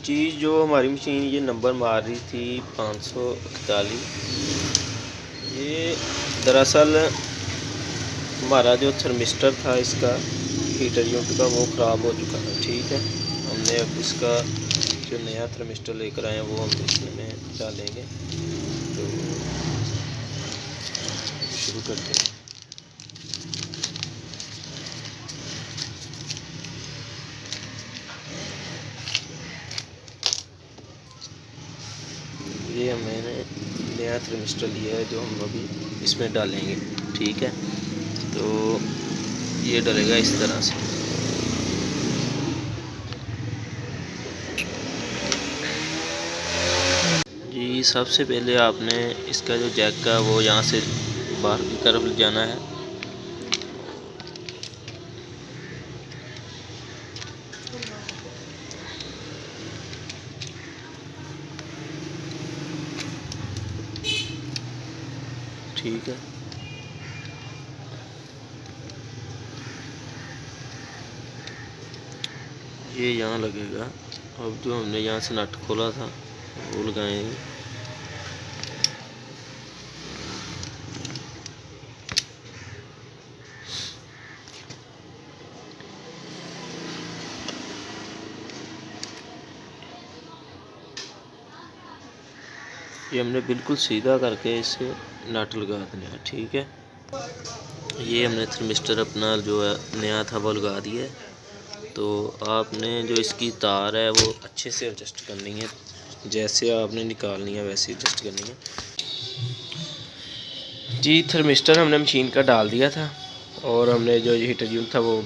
जी, जो हमारी मशीन ये नंबर मार रही थी 541, ये दरअसल हमारा जो थर्मिस्टर था इसका हीटर यूनिट का वो ख़राब हो चुका है। ठीक है, हमने अब इसका जो नया थर्मिस्टर लेकर आए हैं वो हम इसमें डालेंगे। तो शुरू करते हैं। ये मैंने नया थर्मिस्टर लिया है जो हम अभी इसमें डालेंगे। ठीक है, तो ये डलेगा इस तरह से। जी, सबसे पहले आपने इसका जो जैक का वो यहाँ से बाहर की तरफ जाना है। ठीक है, ये यहाँ लगेगा। अब जो हमने यहाँ से नट खोला था वो लगाएंगे। ये हमने बिल्कुल सीधा करके इसे नट लगा देना है। ठीक है, ये हमने थर्मिस्टर अपना जो है नया था वो लगा दिया है। तो आपने जो इसकी तार है वो अच्छे से एडजस्ट करनी है, जैसे आपने निकालनी है वैसे एडजस्ट करनी है। जी, थर्मिस्टर हमने मशीन का डाल दिया था और हमने जो हीटर यूनिट था वो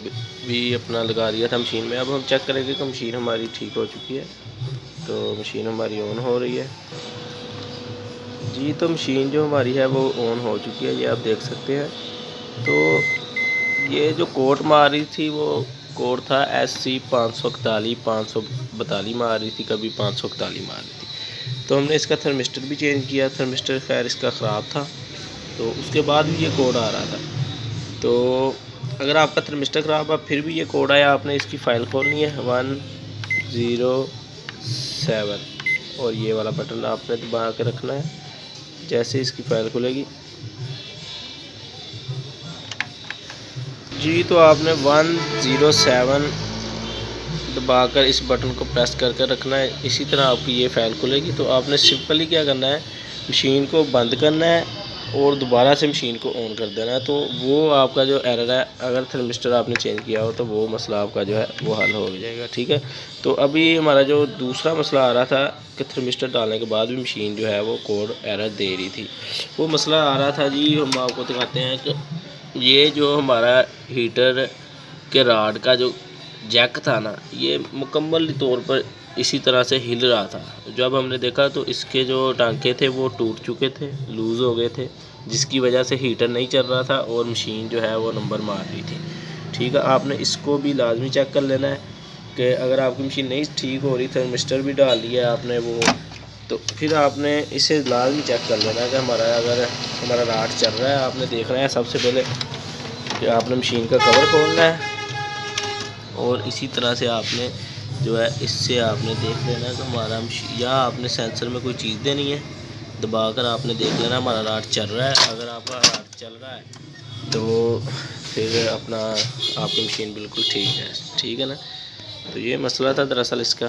भी अपना लगा दिया था मशीन में। अब हम चेक करेंगे कि मशीन हमारी ठीक हो चुकी है। तो मशीन हमारी ऑन हो रही है। जी, तो मशीन जो हमारी है वो ऑन हो चुकी है, ये आप देख सकते हैं। तो ये जो कोड मार रही थी वो कोड था SC 541 मार रही थी, कभी 541 मार रही थी। तो हमने इसका थर्मिस्टर भी चेंज किया। थर्मिस्टर खैर इसका ख़राब था, तो उसके बाद भी ये कोड आ रहा था। तो अगर आपका थर्मिस्टर ख़राब है फिर भी ये कोड आया, आपने इसकी फ़ाइल खोलनी है 107 और ये वाला बटन आपने दबा के रखना है। जैसे इसकी फ़ाइल खुलेगी जी, तो आपने 107 दबाकर इस बटन को प्रेस करके रखना है। इसी तरह आपकी ये फ़ाइल खुलेगी। तो आपने सिंपली क्या करना है, मशीन को बंद करना है और दोबारा से मशीन को ऑन कर देना है। तो वो आपका जो एरर है, अगर थर्मिस्टर आपने चेंज किया हो तो वो मसला आपका जो है वो हल हो जाएगा। ठीक है, तो अभी हमारा जो दूसरा मसला आ रहा था कि थर्मिस्टर डालने के बाद भी मशीन जो है वो कोड एरर दे रही थी। वो मसला आ रहा था जी, हम आपको दिखाते हैं कि ये जो हमारा हीटर के राड का जो जैक था ना, ये मुकम्मल तौर पर इसी तरह से हिल रहा था। जब हमने देखा तो इसके जो टांके थे वो टूट चुके थे, लूज़ हो गए थे, जिसकी वजह से हीटर नहीं चल रहा था और मशीन जो है वो नंबर मार रही थी। ठीक है, आपने इसको भी लाजमी चेक कर लेना है कि अगर आपकी मशीन नहीं ठीक हो रही, थर्मिस्टर भी डाल लिया है आपने वो, तो फिर आपने इसे लाजमी चेक कर लेना है कि अगर हमारा राड चल रहा है। आपने देखना है सबसे पहले कि आपने मशीन का कवर खोलना है और इसी तरह से आपने जो है इससे आपने देख लेना है कि हमारा या आपने सेंसर में कोई चीज़ देनी है, दबाकर आपने देख लेना हमारा राड चल रहा है। अगर आपका राड चल रहा है तो फिर अपना आपकी मशीन बिल्कुल ठीक है। ठीक है ना, तो ये मसला था दरअसल इसका।